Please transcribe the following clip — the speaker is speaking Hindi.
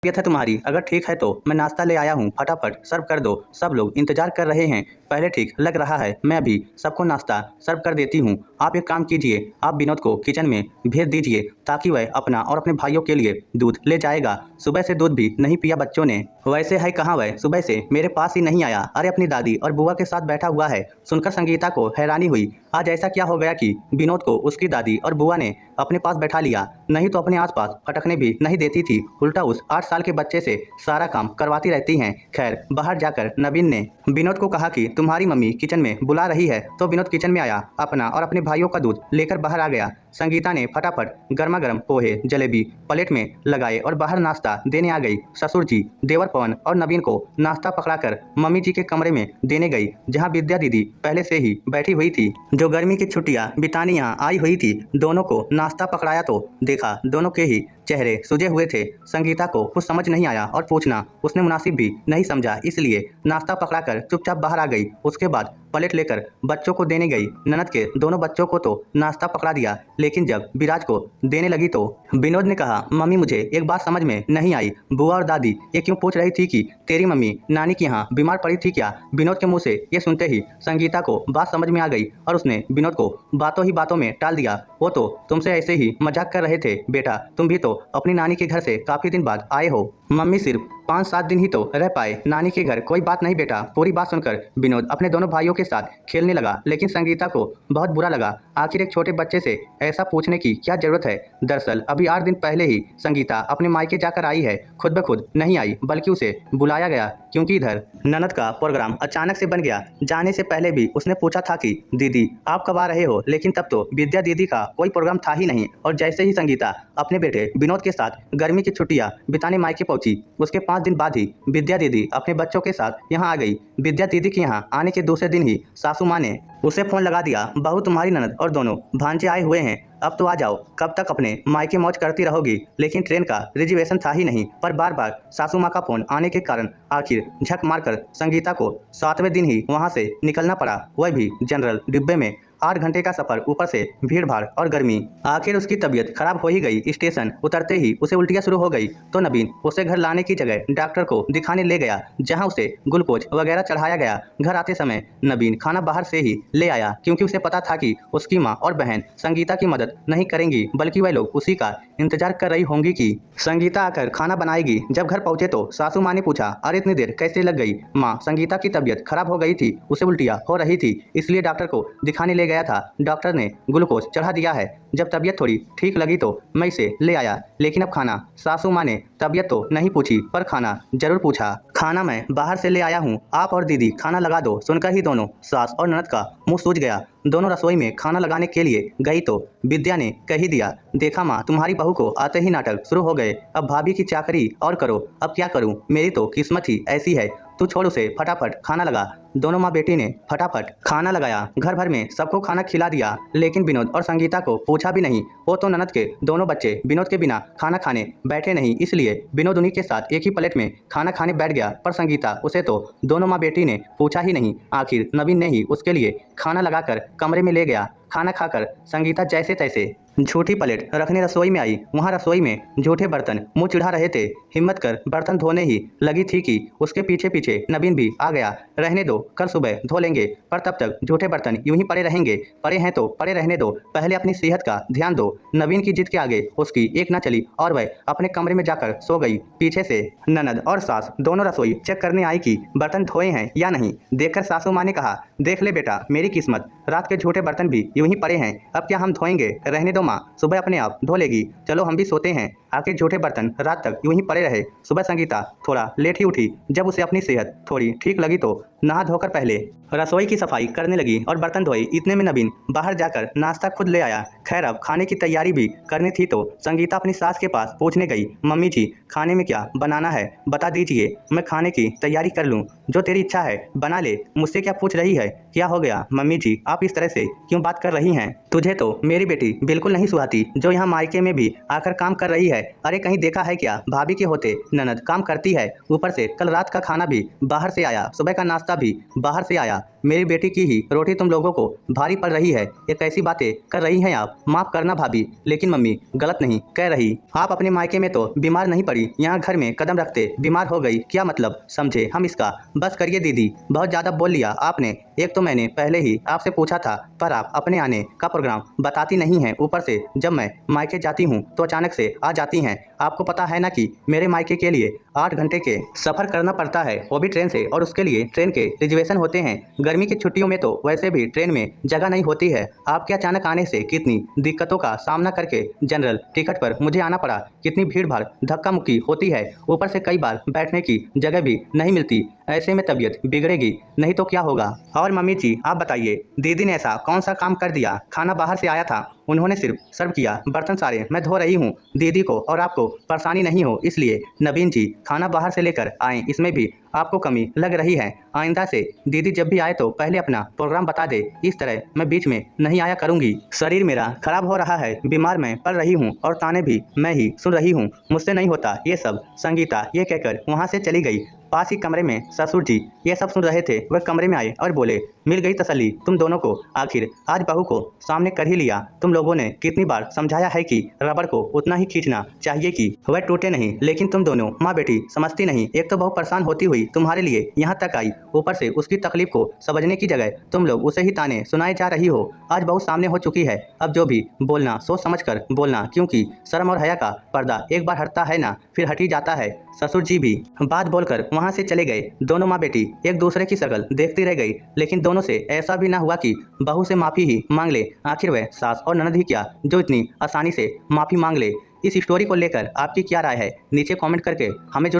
तबीयत है तुम्हारी? अगर ठीक है तो मैं नाश्ता ले आया हूँ, फटाफट सर्व कर दो। सब लोग इंतजार कर रहे हैं। पहले ठीक लग रहा है, मैं अभी सबको नाश्ता सर्व कर देती हूँ। आप एक काम कीजिए, आप विनोद को किचन में भेज दीजिए ताकि वह अपना और अपने भाइयों के लिए दूध ले जाएगा। सुबह से दूध भी नहीं पिया बच्चों ने। वैसे है कहाँ वह सुबह से मेरे पास ही नहीं आया। अरे अपनी दादी और बुआ के साथ बैठा हुआ है। सुनकर संगीता को हैरानी हुई। आज ऐसा क्या हो गया कि विनोद को उसकी दादी और बुआ ने अपने पास बैठा लिया। नहीं तो अपने आसपास फटकने भी नहीं देती थी, उल्टा उस 8 साल के बच्चे से सारा काम करवाती रहती हैं। खैर, बाहर जाकर नवीन ने विनोद को कहा कि तुम्हारी मम्मी किचन में बुला रही है। तो विनोद किचन में आया, अपना और अपने भाइयों का दूध लेकर बाहर आ गया। संगीता ने फटाफट गर्मा गर्म पोहे जलेबी प्लेट में लगाए और बाहर नाश्ता देने आ गई। ससुर जी, देवर पवन और नवीन को नाश्ता पकड़ाकर मम्मी जी के कमरे में देने गई, जहां विद्या दीदी पहले से ही बैठी हुई थी, जो गर्मी की छुट्टियां बिताने यहाँ आई हुई थी। दोनों को नाश्ता पकड़ाया तो देखा दोनों के ही चेहरे सूजे हुए थे। संगीता को कुछ समझ नहीं आया और पूछना उसने मुनासिब भी नहीं समझा, इसलिए नाश्ता पकड़ाकर चुपचाप बाहर आ गई। उसके बाद प्लेट लेकर बच्चों को देने गई। ननद के दोनों बच्चों को तो नाश्ता पकड़ा दिया, लेकिन जब विराज को देने लगी तो विनोद ने कहा, मम्मी मुझे एक बात समझ में नहीं आई। बुआ और दादी ये क्यों पूछ रही थी कि तेरी मम्मी नानी के यहाँ बीमार पड़ी थी क्या? विनोद के मुंह से ये सुनते ही संगीता को बात समझ में आ गई और उसने विनोद को बातों ही बातों में टाल दिया। वो तो तुमसे ऐसे ही मजाक कर रहे थे बेटा, तुम भी तो अपनी नानी के घर से काफी दिन बाद आए हो। मम्मी सिर्फ 5-7 दिन ही तो रह पाए नानी के घर। कोई बात नहीं बेटा। पूरी बात सुनकर विनोद अपने दोनों भाइयों के साथ खेलने लगा, लेकिन संगीता को बहुत बुरा लगा। आखिर एक छोटे बच्चे से ऐसा पूछने की क्या जरूरत है? दरअसल अभी 8 दिन पहले ही संगीता अपने मायके जाकर आई है। खुद ब खुद नहीं आई, बल्कि उसे बुलाया गया, क्योंकि इधर ननद का प्रोग्राम अचानक से बन गया। जाने से पहले भी उसने पूछा था कि दीदी आप कब आ रहे हो, लेकिन तब तो विद्या दीदी का कोई प्रोग्राम था ही नहीं। और जैसे ही संगीता अपने बेटे विनोद के साथ गर्मी की छुट्टियां बिताने मायके पहुंची, उसके 5 दिन बाद ही विद्या दीदी अपने बच्चों के साथ यहाँ आ गई। विद्या दीदी के यहाँ आने के दूसरे दिन ही सासू माँ ने उसे फोन लगा दिया, बहू तुम्हारी ननद और दोनों भांजे आए हुए हैं, अब तो आ जाओ। कब तक अपने मायके मौज करती रहोगी? लेकिन ट्रेन का रिजर्वेशन था ही नहीं। पर बार बार सासू माँ का फोन आने के कारण आखिर झक मारकर संगीता को 7वें दिन ही वहाँ से निकलना पड़ा, वह भी जनरल डिब्बे में। 8 घंटे का सफर, ऊपर से भीड़ भाड़ और गर्मी। आखिर उसकी तबीयत खराब हो ही गई। स्टेशन उतरते ही उसे उल्टियाँ शुरू हो गई, तो नवीन उसे घर लाने की जगह डॉक्टर को दिखाने ले गया, जहां उसे ग्लूकोज वगैरह चढ़ाया गया। घर आते समय नवीन खाना बाहर से ही ले आया, क्योंकि उसे पता था कि उसकी माँ और बहन संगीता की मदद नहीं करेंगी, बल्कि वह लोग उसी का इंतजार कर रही होंगी कि संगीता आकर खाना बनाएगी। जब घर पहुंचे तो सासू माँ ने पूछा, अरे इतनी देर कैसे लग गई? माँ, संगीता की तबीयत खराब हो गई थी, उसे उल्टियाँ हो रही थी, इसलिए डॉक्टर को दिखाने ले गया था। डॉक्टर ने ग्लूकोज चढ़ा दिया है। जब तबीयत थोड़ी ठीक लगी तो मैं इसे ले आया, लेकिन अब खाना। सासू माँ ने तबीयत तो नहीं पूछी, पर खाना जरूर पूछा। खाना मैं बाहर से ले आया हूँ, आप और दीदी खाना लगा दो। सुनकर ही दोनों सास और ननद का मुंह सूज गया। दोनों रसोई में खाना लगाने के लिए गई तो विद्या ने कह ही दिया, देखा माँ, तुम्हारी बहू को आते ही नाटक शुरू हो गए। अब भाभी की चाकरी और करो। अब क्या करूँ, मेरी तो किस्मत ही ऐसी है। तू छोड़ उसे, फटाफट खाना लगा। दोनों माँ बेटी ने फटाफट खाना लगाया। घर भर में सबको खाना खिला दिया, लेकिन विनोद और संगीता को पूछा भी नहीं। वो तो ननद के दोनों बच्चे विनोद के बिना खाना खाने बैठे नहीं, इसलिए विनोद उन्हीं के साथ एक ही प्लेट में खाना खाने बैठ गया। पर संगीता, उसे तो दोनों माँ बेटी ने पूछा ही नहीं। आखिर नवीन ने ही उसके लिए खाना लगाकर कमरे में ले गया। खाना खाकर संगीता जैसे तैसे झूठी प्लेट रखने रसोई में आई। वहाँ रसोई में झूठे बर्तन मुंह चिढ़ा रहे थे। हिम्मत कर बर्तन धोने ही लगी थी कि उसके पीछे पीछे नवीन भी आ गया। रहने दो, कल सुबह धो लेंगे, पर तब तक झूठे बर्तन यूं ही पड़े रहेंगे। पड़े हैं तो पड़े रहने दो, पहले अपनी सेहत का ध्यान दो। नवीन की जिद के आगे उसकी एक न चली और वह अपने कमरे में जाकर सो गई। पीछे से ननद और सास दोनों रसोई चेक करने आई कि बर्तन धोए हैं या नहीं। देखकर सासू माँ ने कहा, देख ले बेटा, मेरी किस्मत, रात के झूठे बर्तन भी यूं ही पड़े हैं। अब क्या हम धोएंगे? रहने दो माँ, सुबह अपने आप धो लेगी। चलो हम भी सोते हैं। आखिर झूठे बर्तन रात तक यूं ही पड़े रहे। सुबह संगीता थोड़ा लेट ही उठी। जब उसे अपनी सेहत थोड़ी ठीक लगी तो नहा धोकर पहले रसोई की सफाई करने लगी और बर्तन धोए। इतने में नवीन बाहर जाकर नाश्ता खुद ले आया। खैर, अब खाने की तैयारी भी करनी थी तो संगीता अपनी सास के पास पूछने गई, मम्मी जी, खाने में क्या बनाना है बता दीजिए, मैं खाने की तैयारी कर लूँ। जो तेरी इच्छा है बना ले, मुझसे क्या पूछ रही है? क्या हो गया मम्मी जी, आप इस तरह से क्यों बात कर रही हैं? तुझे तो मेरी बेटी बिल्कुल नहीं सुहाती, जो यहाँ मायके में भी आकर काम कर रही है। अरे कहीं देखा है क्या, भाभी के होते ननद काम करती है, ऊपर से कल रात का खाना भी बाहर से आया, सुबह का नाश्ता भी बाहर से आया। मेरी बेटी की ही रोटी तुम लोगों को भारी पड़ रही है। ये कैसी बातें कर रही हैं आप? माफ़ करना भाभी, लेकिन मम्मी गलत नहीं कह रही। आप अपने मायके में तो बीमार नहीं पड़ी, यहाँ घर में कदम रखते बीमार हो गई। क्या मतलब समझे हम इसका? बस करिए दीदी, बहुत ज़्यादा बोल लिया आपने। एक तो मैंने पहले ही आपसे पूछा था, पर आप अपने आने का प्रोग्राम बताती नहीं हैं। ऊपर से जब मैं मायके जाती हूँ तो अचानक से आ जाती हैं। आपको पता है ना कि मेरे मायके के लिए 8 घंटे के सफ़र करना पड़ता है, वो भी ट्रेन से, और उसके लिए ट्रेन के रिजर्वेशन होते हैं। गर्मी की छुट्टियों में तो वैसे भी ट्रेन में जगह नहीं होती है। आपके अचानक आने से कितनी दिक्कतों का सामना करके जनरल टिकट पर मुझे आना पड़ा। कितनी भीड़ भाड़ धक्का मुक्की होती है, ऊपर से कई बार बैठने की जगह भी नहीं मिलती। ऐसे में तबीयत बिगड़ेगी नहीं तो क्या होगा। और मम्मी जी आप बताइए, दीदी ने ऐसा कौन सा काम कर दिया? खाना बाहर से आया था, उन्होंने सिर्फ सर्व किया, बर्तन सारे मैं धो रही हूँ। दीदी को और आपको परेशानी नहीं हो इसलिए। नवीन जी खाना बाहर से लेकर आएँ, इसमें भी आपको कमी लग रही है। आइंदा से दीदी जब भी आए तो पहले अपना प्रोग्राम बता दे, इस तरह मैं बीच में नहीं आया करूँगी। शरीर मेरा खराब हो रहा है, बीमार मैं पड़ रही हूँ और ताने भी मैं ही सुन रही हूँ। मुझसे नहीं होता ये सब। संगीता ये कहकर वहाँ से चली गई। पास ही कमरे में ससुर जी ये सब सुन रहे थे। वह कमरे में आए और बोले, मिल गई तसल्ली तुम दोनों को। आखिर आज बहू को सामने कर ही लिया। तुम लोगों ने कितनी बार समझाया है कि रबड़ को उतना ही खींचना चाहिए कि वह टूटे नहीं, लेकिन तुम दोनों माँ बेटी समझती नहीं। एक तो बहू परेशान होती हुई तुम्हारे लिए यहाँ तक आई, ऊपर से उसकी तकलीफ को समझने की जगह तुम लोग उसे ही ताने सुनाए जा रही हो। आज बहू सामने हो चुकी है, अब जो भी बोलना सोच समझ कर बोलना, क्योंकि शर्म और हया का पर्दा एक बार हटता है ना फिर हट ही जाता है। ससुर जी भी बात बोलकर वहाँ से चले गए। दोनों माँ बेटी एक दूसरे की शक्ल देखती रह गई, लेकिन दोनों से ऐसा भी ना हुआ कि बहू से माफ़ी ही मांग ले। आखिर वह सास और ननद ही क्या जो इतनी आसानी से माफ़ी मांग ले। इस स्टोरी को लेकर आपकी क्या राय है नीचे कमेंट करके हमें